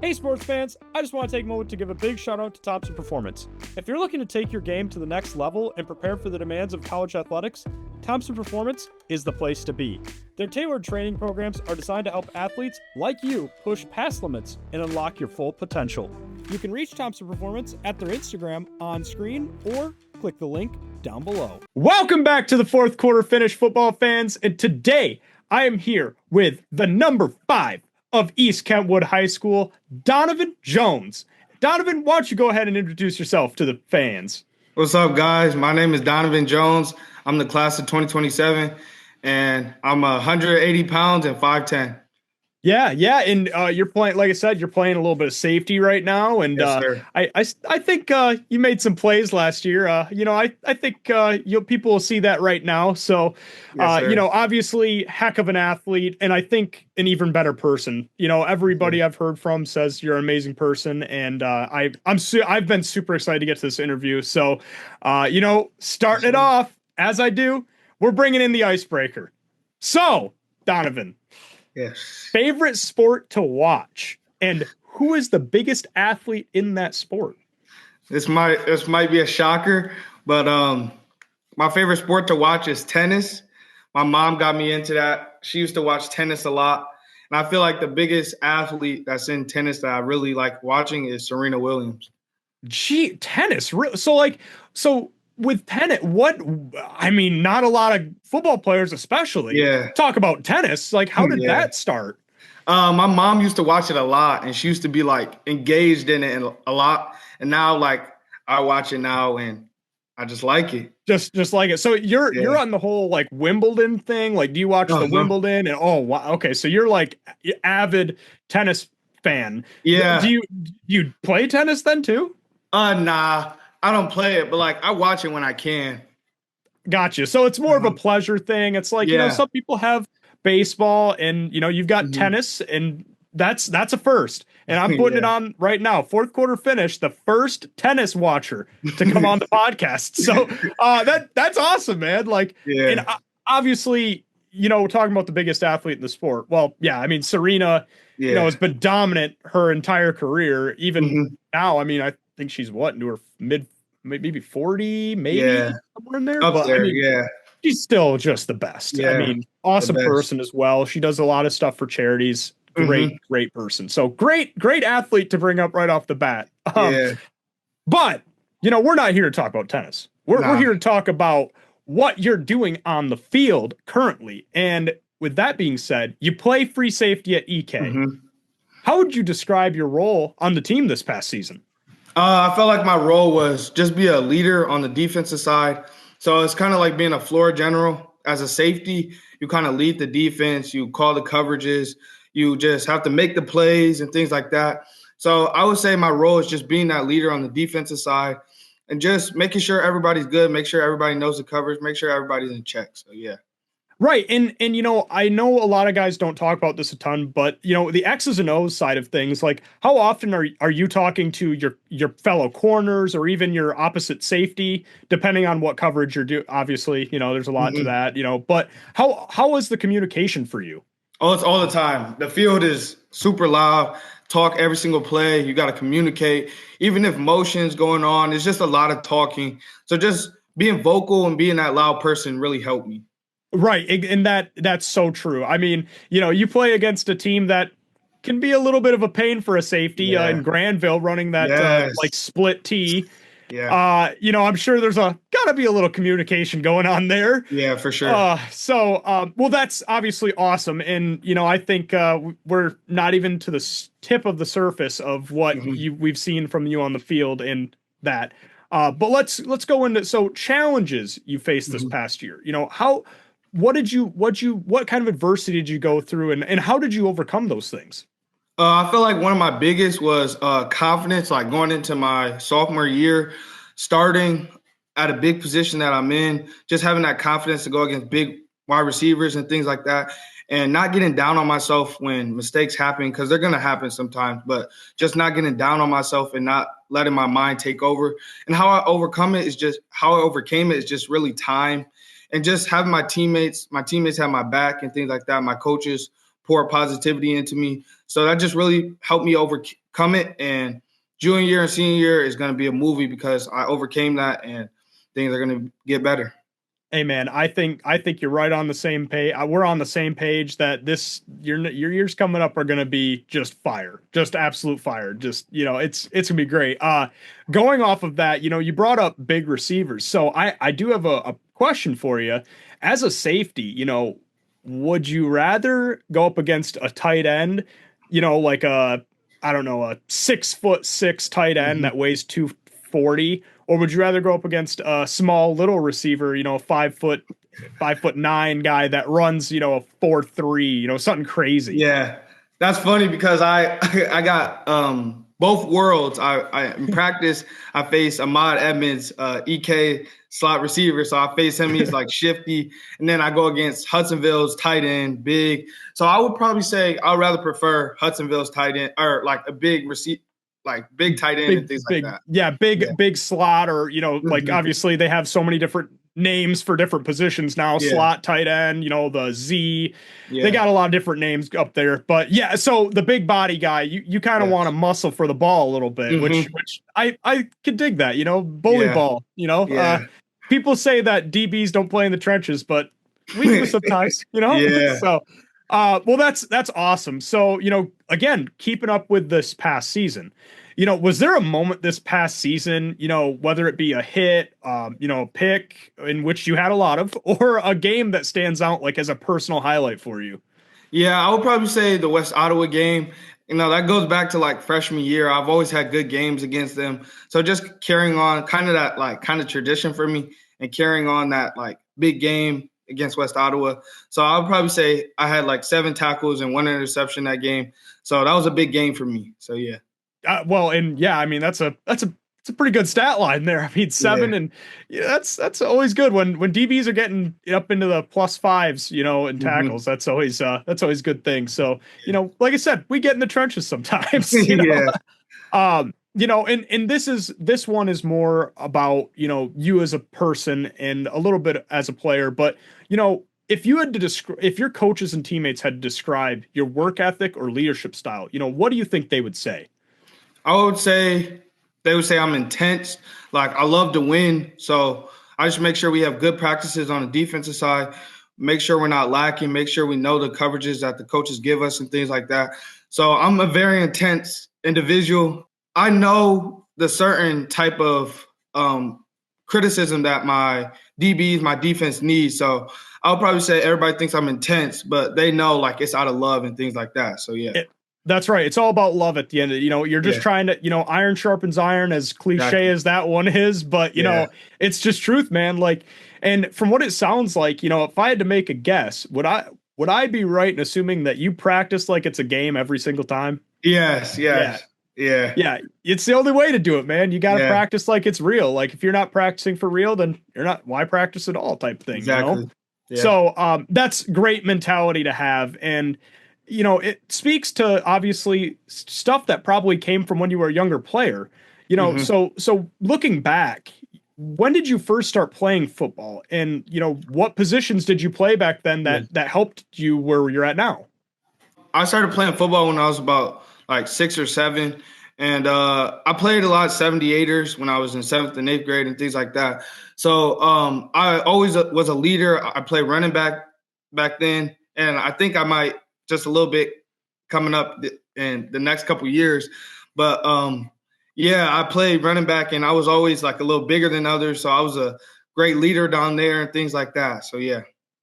Hey sports fans, I just want to take a moment to give a big shout out to Thompson Performance. If you're looking to take your game to the next level and prepare for the demands of college athletics, Thompson Performance is the place to be. Their tailored training programs are designed to help athletes like you push past limits and unlock your full potential. You can reach Thompson Performance at their Instagram on screen or click the link down below. Welcome back to the fourth quarter finish, football fans, and today I am here with the number 5 of East Kentwood High School, Donavan Jones. Donavan, why don't you go ahead and introduce yourself to the fans? What's up, guys? My name is Donavan Jones. I'm the class of 2027, and I'm 180 pounds and 5'10". Yeah, and you're playing, like I said, you're playing a little bit of safety right now, and Yes, sir. I think you made some plays last year. I think people will see that right now. So, Yes, sir. obviously, heck of an athlete, and I think an even better person. Everybody I've heard from says you're an amazing person, and I've been super excited to get to this interview. So, starting it off as I do, we're bringing in the icebreaker. So, Donavan. Yes. Favorite sport to watch, and who is the biggest athlete in that sport? This might be a shocker, but my favorite sport to watch is tennis. My mom got me into that. She used to watch tennis a lot, and I feel like the biggest athlete that's in tennis that I really like watching is Serena Williams. Gee, tennis. So with tennis, not a lot of football players, especially, talk about tennis. Like, how did that start? My mom used to watch it a lot, and she used to be like engaged in it a lot. And now, like, I watch it now, and I just like it. Just like it. So you're on the whole like Wimbledon thing. Like, do you watch the Wimbledon? And oh, wow, okay. So you're like avid tennis fan. Yeah. Do you play tennis then too? Nah. I don't play it, but like I watch it when I can. Gotcha. So it's more of a pleasure thing. It's like, some people have baseball and, you've got tennis, and that's a first. And I'm putting it on right now. Fourth quarter finish, the first tennis watcher to come on the podcast. So that's awesome, man. Like, and obviously, we're talking about the biggest athlete in the sport. Well, yeah, I mean, Serena, has been dominant her entire career. Even now, I mean, I think she's into her maybe 40, somewhere in there. Up but there, I mean, she's still just the best. I mean, awesome person as well. She does a lot of stuff for charities. Great person. So great athlete to bring up right off the bat. But we're not here to talk about tennis. We're here to talk about what you're doing on the field currently. And with that being said, you play free safety at EK. How would you describe your role on the team this past season? I felt like my role was just be a leader on the defensive side. So it's kind of like being a floor general. As a safety, you kind of lead the defense. You call the coverages. You just have to make the plays and things like that. So I would say my role is just being that leader on the defensive side and just making sure everybody's good, make sure everybody knows the coverage, make sure everybody's in check. So, yeah. Right. And I know a lot of guys don't talk about this a ton, but the X's and O's side of things, like how often are you talking to your fellow corners or even your opposite safety, depending on what coverage you're doing? Obviously, there's a lot to that, but how is the communication for you? Oh, it's all the time. The field is super loud. Talk every single play. You got to communicate, even if motion's going on. It's just a lot of talking. So just being vocal and being that loud person really helped me. Right. And that's so true. I mean, you play against a team that can be a little bit of a pain for a safety in Granville running that like split T. Yeah. I'm sure there's gotta be a little communication going on there. Yeah, for sure. Well, that's obviously awesome. And, I think we're not even to the tip of the surface of what we've seen from you on the field and that. But let's go into challenges you faced this past year. What kind of adversity did you go through and how did you overcome those things? I feel like one of my biggest was confidence, like going into my sophomore year, starting at a big position that I'm in, just having that confidence to go against big wide receivers and things like that, and not getting down on myself when mistakes happen, because they're going to happen sometimes, but just not getting down on myself and not letting my mind take over. And how I overcame it is just really time. And just having my teammates have my back and things like that. My coaches pour positivity into me. So that just really helped me overcome it. And junior year and senior year is going to be a movie because I overcame that and things are going to get better. Hey man, I think you're right on the same page. We're on the same page that your years coming up are going to be just fire, just absolute fire. Just it's gonna be great. Going off of that, you brought up big receivers, so I do have a question for you. As a safety, would you rather go up against a tight end, like a I don't know, a 6'6" tight end Mm-hmm. that weighs 240? Or would you rather go up against a small little receiver, 5'9" guy that runs, a 4.3, something crazy? Yeah, that's funny because I I got both worlds. I in practice I face Ahmad Edmonds, EK slot receiver, so I face him. He's like shifty, and then I go against Hudsonville's tight end, big. So I would probably say I'd rather prefer Hudsonville's tight end or like a big receiver, like big tight end and Big, things like big, that. yeah, Yeah, big slot, or, like hmm obviously they have so many different names for different positions now, yeah, slot, tight end, the Z. They yeah, got a lot of different names up there. But yeah, so the big body guy, you kind of want to yes, muscle for the ball a little bit, which hmm which I could dig that, bully yeah, ball, yeah, people say that DBs don't play in the trenches, but we do sometimes, yeah. so well, that's awesome. So, again, keeping up with this past season, was there a moment this past season, whether it be a hit, a pick in which you had a lot of, or a game that stands out like as a personal highlight for you? Yeah, I would probably say the West Ottawa game. That goes back to like freshman year. I've always had good games against them. So just carrying on kind of that like kind of tradition for me and carrying on that like big game against West Ottawa. So I would probably say I had like 7 tackles and 1 interception that game. So that was a big game for me. So yeah. Well, and yeah, I mean that's a pretty good stat line there. I mean, Yeah. 7, and yeah, that's always good when DBs are getting up into the plus fives, in hmm tackles. That's always a good thing. So, like I said, we get in the trenches sometimes, yeah. and this one is more about, you as a person and a little bit as a player, but if you had to describe, if your coaches and teammates had to describe your work ethic or leadership style, what do you think they would say? I would say they would say I'm intense. Like I love to win. So I just make sure we have good practices on the defensive side, make sure we're not lacking, make sure we know the coverages that the coaches give us and things like that. So I'm a very intense individual. I know the certain type of criticism that my DBs, my defense needs. So I'll probably say everybody thinks I'm intense, but they know like it's out of love and things like that. So yeah. It, that's right. It's all about love at the end. You're just Yeah. trying to, iron sharpens iron, as cliche Exactly. as that one is, but Yeah. it's just truth, man. Like, and from what it sounds like, if I had to make a guess, would I be right in assuming that you practice like it's a game every single time? Yes, Yeah. yes. Yeah. Yeah. It's the only way to do it, man. You got to Yeah. practice like it's real. Like if you're not practicing for real, then you're not, why practice at all type thing? Exactly. Yeah. So that's great mentality to have. And, it speaks to obviously stuff that probably came from when you were a younger player. hmm So looking back, when did you first start playing football? And, what positions did you play back then Yeah. that helped you where you're at now? I started playing football when I was about like 6 or 7. And I played a lot of 78ers when I was in 7th and 8th grade and things like that. So I always was a leader. I played running back then. And I think I might just a little bit coming up in the next couple of years. But yeah, I played running back and I was always like a little bigger than others. So I was a great leader down there and things like that. So yeah.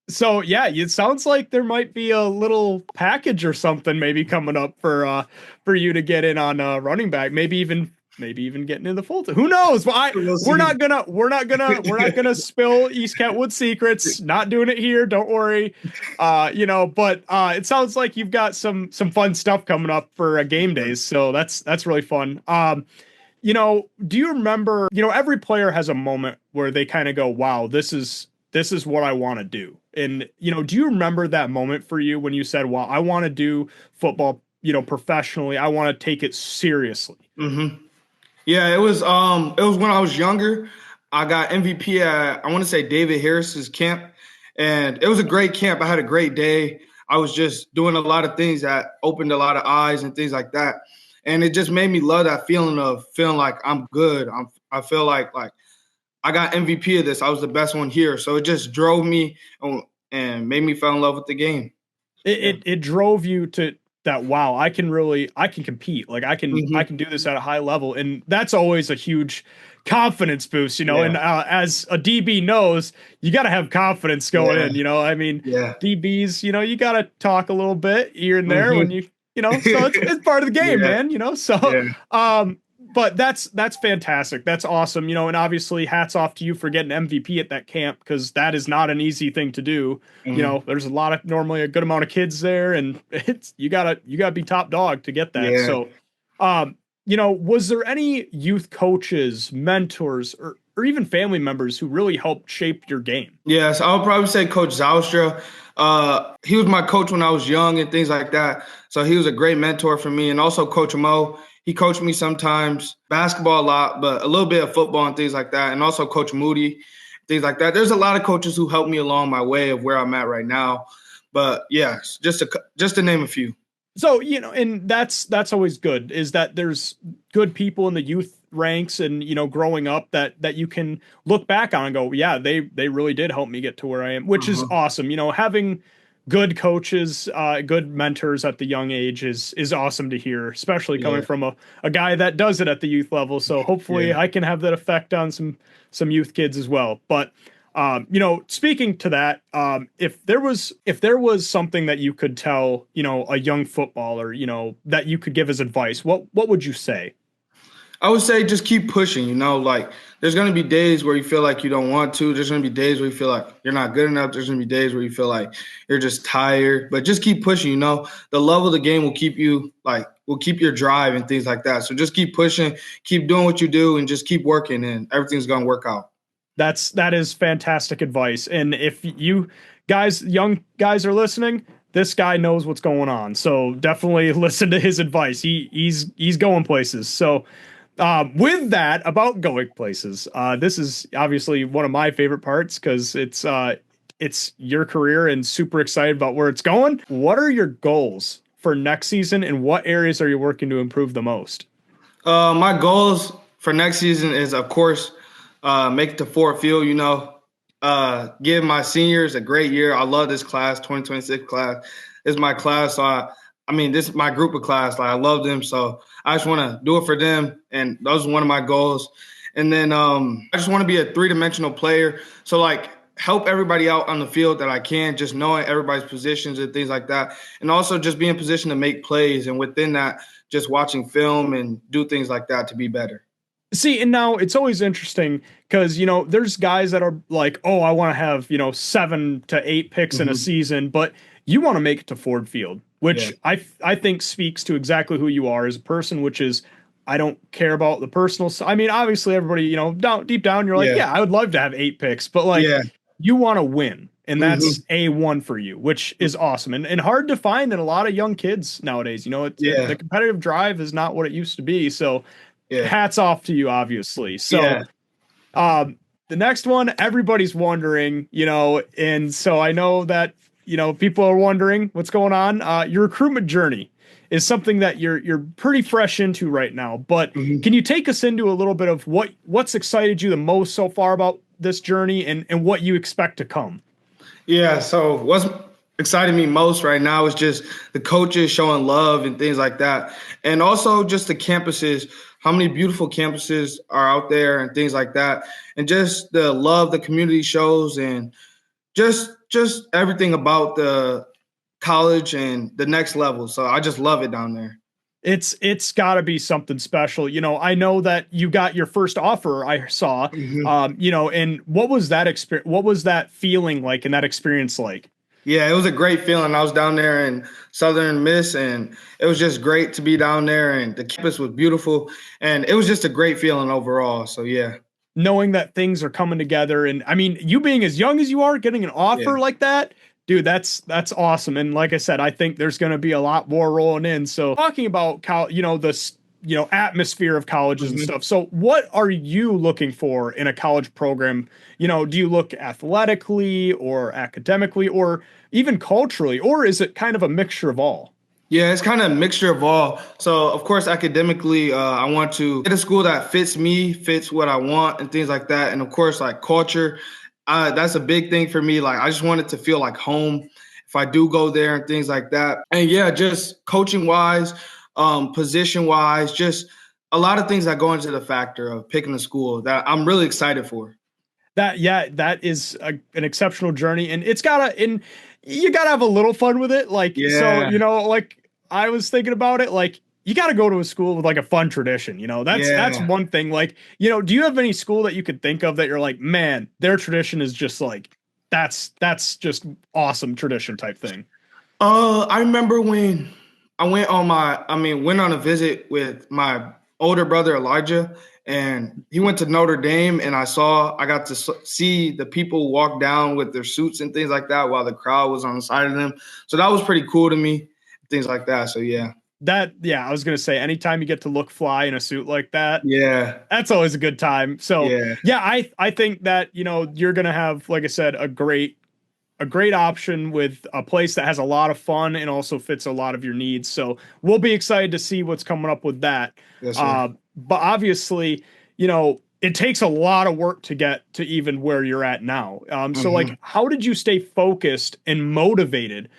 So yeah, it sounds like there might be a little package or something maybe coming up for you to get in on running back. Maybe even getting in the full team. Who knows? Well, We'll we're see. not gonna spill East Kentwood secrets. Not doing it here. Don't worry. But it sounds like you've got some fun stuff coming up for game days. So that's really fun. Do you remember? Every player has a moment where they kind of go, "Wow, this is what I want to do." And, do you remember that moment for you when you said, well, I want to do football, professionally. I want to take it seriously. hmm Yeah, it was when I was younger. I got MVP at I want to say David Harris's camp, and it was a great camp. I had a great day. I was just doing a lot of things that opened a lot of eyes and things like that. And it just made me love that feeling of feeling like I'm good. I feel like I got MVP of this. I was the best one here. So it just drove me and made me fall in love with the game. Yeah. It drove you to that. Wow, I can compete. Like I can do this at a high level, and that's always a huge confidence boost, you know. Yeah. And as a DB knows, you got to have confidence going Yeah. in. You know, I mean, Yeah. DBs, you know, you got to talk a little bit here and there when hmm you know. So it's part of the game, yeah. man. You know, so Yeah. um. But that's fantastic. That's awesome. You know, and obviously hats off to you for getting MVP at that camp because that is not an easy thing to do. You hmm know, there's normally a good amount of kids there, and it's you gotta be top dog to get that. Yeah. So, you know, was there any youth coaches, mentors, or even family members who really helped shape your game? Yes, I would probably say Coach Zalstra. He was my coach when I was young and things like that. So he was a great mentor for me. And also Coach Mo. He coached me sometimes basketball a lot, but a little bit of football and things like that. And also Coach Moody, things like that. There's a lot of coaches who helped me along my way of where I'm at right now. But yes, just to name a few. So, you know, and that's always good is that there's good people in the youth ranks and, you know, growing up that you can look back on and go, yeah, they really did help me get to where I am, which is Uh-huh. awesome. You know, having good coaches, good mentors at the young age is awesome to hear, especially coming Yeah, from a guy that does it at the youth level. So hopefully yeah. I can have that effect on some youth kids as well. But you know, speaking to that, if there was something that you could tell, you know, a young footballer, you know, that you could give as advice, what would you say? I would say just keep pushing, like there's going to be days where you feel like you don't want to. There's going to be days where you feel like you're not good enough. There's going to be days where you feel like you're just tired, but just keep pushing, the love of the game will keep your drive and things like that. So just keep pushing, keep doing what you do and just keep working and everything's going to work out. That is fantastic advice. And if you guys, young guys are listening, this guy knows what's going on. So definitely listen to his advice. He's going places. So with that about going places, this is obviously one of my favorite parts because it's your career and super excited about where it's going. What are your goals for next season and what areas are you working to improve the most? My goals for next season is, of course, make it to Ford Field, give my seniors a great year. I love this class, 2026 class. This is my class. So I mean, this is my group of class. Like, I love them. So I just want to do it for them. And those are one of my goals. And then I just want to be a three-dimensional player. So, like, help everybody out on the field that I can, just knowing everybody's positions and things like that. And also just be in position to make plays. And within that, just watching film and do things like that to be better. See, and now it's always interesting because, you know, there's guys that are like, oh, I want to have, you know, 7 to 8 picks in a hmm season, but you want to make it to Ford Field, Yeah. which I think speaks to exactly who you are as a person, which is I don't care about the personal. I mean, obviously, everybody, you know, deep down, you're like, Yeah. yeah, I would love to have 8 picks, but like Yeah. you want to win. And hmm that's A1 for you, which is awesome and hard to find in a lot of young kids nowadays. You know, Yeah. the competitive drive is not what it used to be. So, Yeah. hats off to you, obviously. So, Yeah. the next one, everybody's wondering, you know, and so I know that, you know, people are wondering what's going on. Your recruitment journey is something that you're pretty fresh into right now. But hmm can you take us into a little bit of what's excited you the most so far about this journey and what you expect to come? Yeah. So what's exciting me most right now is just the coaches showing love and things like that. And also just the campuses, how many beautiful campuses are out there and things like that. And just the love the community shows and just everything about the college and the next level. So I just love it down there. It's got to be something special. You know, I know that you got your first offer I saw, hmm you know, and what was that experience? What was that feeling like and that experience like? Yeah, it was a great feeling. I was down there in Southern Miss, and it was just great to be down there. And the campus was beautiful, and it was just a great feeling overall. So yeah, Knowing that things are coming together and I mean you being as young as you are getting an yeah, offer like that, dude, that's awesome. And like I said, I think there's going to be a lot more rolling in. So talking about you know, atmosphere of colleges and Mhm. stuff. So what are you looking for in a college program? Do you look athletically or academically or even culturally, or is it kind of a mixture of all? Yeah, it's kind of a mixture of all. So, of course, academically, I want to get a school that fits me, fits what I want, and things like that. And of course, like culture, that's a big thing for me. Like, I just want it to feel like home if I do go there and things like that. And yeah, just coaching wise, position wise, just a lot of things that go into the factor of picking a school that I'm really excited for. That is an exceptional journey, and you gotta have a little fun with it. Like, so, Yeah, like I was thinking about it, like you gotta go to a school with like a fun tradition. That's yeah. one thing. Like, do you have any school that you could think of that you're like, man, their tradition is just like that's just awesome tradition type thing? I remember when went on a visit with my older brother Elijah, and he went to Notre Dame, and I got to see the people walk down with their suits and things like that while the crowd was on the side of them. So that was pretty cool to me, things like that. So yeah, I was gonna say, anytime you get to look fly in a suit like that, yeah, that's always a good time. So yeah. yeah, I think that you're gonna have, like I said, a great option with a place that has a lot of fun and also fits a lot of your needs. So we'll be excited to see what's coming up with that. Yes, sir. But obviously, it takes a lot of work to get to even where you're at now. So Hmm. like, how did you stay focused and motivated?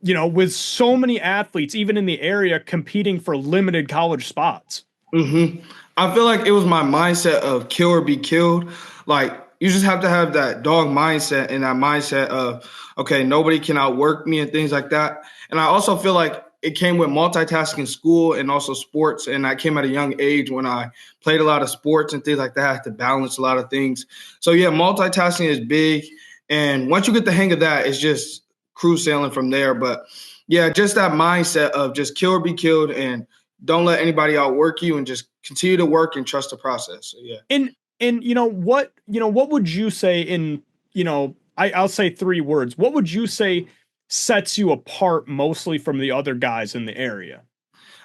With so many athletes, even in the area, competing for limited college spots. I feel like it was my mindset of kill or be killed. Like you just have to have that dog mindset and that mindset of okay, nobody can outwork me and things like that. And I also feel like it came with multitasking school and also sports. And I came at a young age when I played a lot of sports and things like that. I had to balance a lot of things. So yeah, multitasking is big. And once you get the hang of that, it's just cruise sailing from there. But yeah, just that mindset of just kill or be killed and don't let anybody outwork you and just continue to work and trust the process. So yeah. And what would you say in, I'll say three words. What would you say sets you apart mostly from the other guys in the area?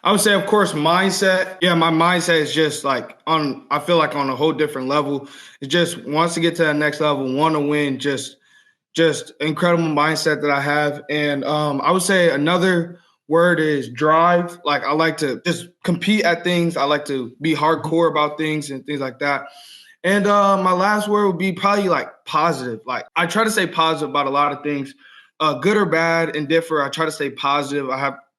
I would say, of course, mindset. Yeah, my mindset is just like I feel like on a whole different level. It just wants to get to that next level, want to win, just incredible mindset that I have. And I would say another word is drive. Like I like to just compete at things. I like to be hardcore about things and things like that. And my last word would be probably like positive. Like I try to stay positive about a lot of things, good or bad, and differ. I try to stay positive.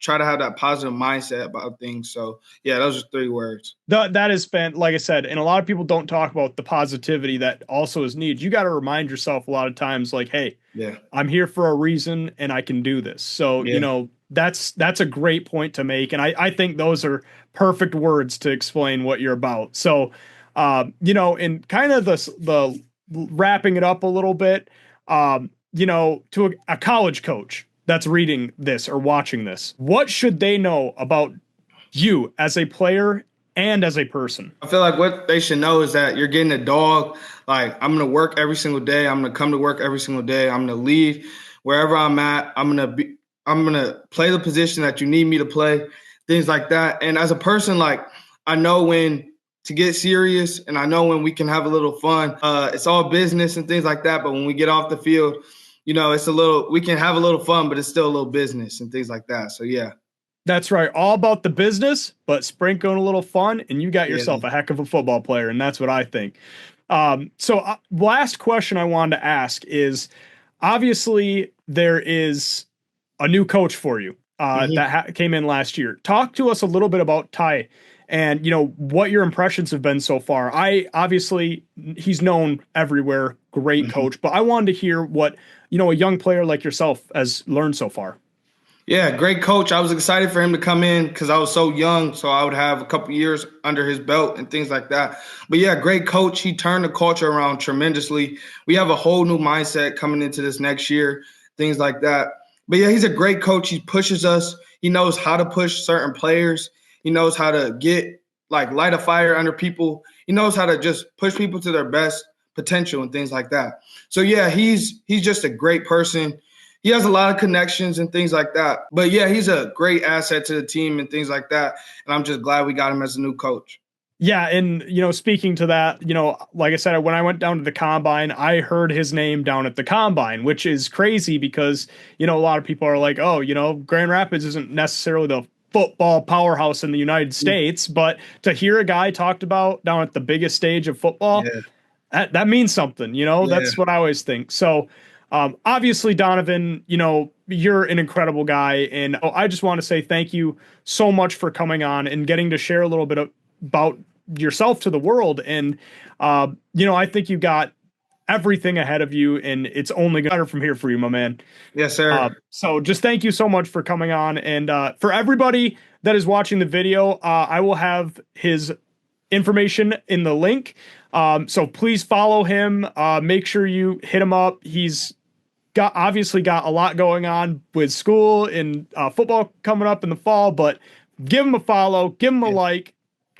Try to have that positive mindset about things. So yeah, those are three words. That has been, like I said, and a lot of people don't talk about the positivity that also is needed. You got to remind yourself a lot of times, like, hey, Yeah, I'm here for a reason and I can do this. So, yeah. that's a great point to make. And I think those are perfect words to explain what you're about. So, and kind of the wrapping it up a little bit, to a college coach that's reading this or watching this, what should they know about you as a player and as a person? I feel like what they should know is that you're getting a dog. Like I'm gonna work every single day. I'm gonna come to work every single day. I'm gonna leave wherever I'm at. I'm gonna play the position that you need me to play, things like that. And as a person, like I know when to get serious and I know when we can have a little fun. It's all business and things like that. But when we get off the field, we can have a little fun, but it's still a little business and things like that. So yeah. That's right. All about the business, but sprinkle in a little fun, and you got Yeah. yourself a heck of a football player. And that's what I think. So, last question I wanted to ask is obviously there is a new coach for you Mhm. that came in last year. Talk to us a little bit about Ty and, what your impressions have been so far. He's known everywhere, great Mhm. coach, but I wanted to hear what, a young player like yourself has learned so far. Yeah, great coach. I was excited for him to come in because I was so young, so I would have a couple years under his belt and things like that. But yeah, great coach. He turned the culture around tremendously. We have a whole new mindset coming into this next year, things like that. But yeah, he's a great coach. He pushes us. He knows how to push certain players. He knows how to get like light a fire under people. He knows how to just push people to their best potential and things like that. So yeah, he's just a great person. he has a lot of connections and things like that. But yeah, he's a great asset to the team and things like that. And I'm just glad we got him as a new coach. Yeah, and speaking to that, like I said, when I went down to the combine, I heard his name down at the combine, which is crazy because a lot of people are like, oh, Grand Rapids isn't necessarily the football powerhouse in the United States, but to hear a guy talked about down at the biggest stage of football, that means something. That's what I always think. So obviously, Donavan, you're an incredible guy, and I just want to say thank you so much for coming on and getting to share a little bit about yourself to the world. And I think you got everything ahead of you, and it's only better from here for you, my man. Yes, sir. So just thank you so much for coming on. And for everybody that is watching the video, I will have his information in the link. So please follow him. Make sure you hit him up. He's obviously got a lot going on with school and football coming up in the fall, but give him a follow, give him a like,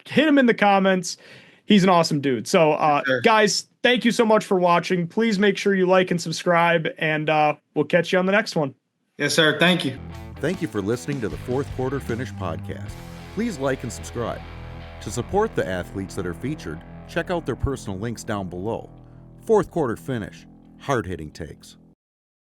hit him in the comments. He's an awesome dude. So guys, thank you so much for watching. Please make sure you like and subscribe, and we'll catch you on the next one. Yes, sir. Thank you. Thank you for listening to the Fourth Quarter Finish podcast. Please like and subscribe. To support the athletes that are featured, check out their personal links down below. Fourth Quarter Finish, hard-hitting takes.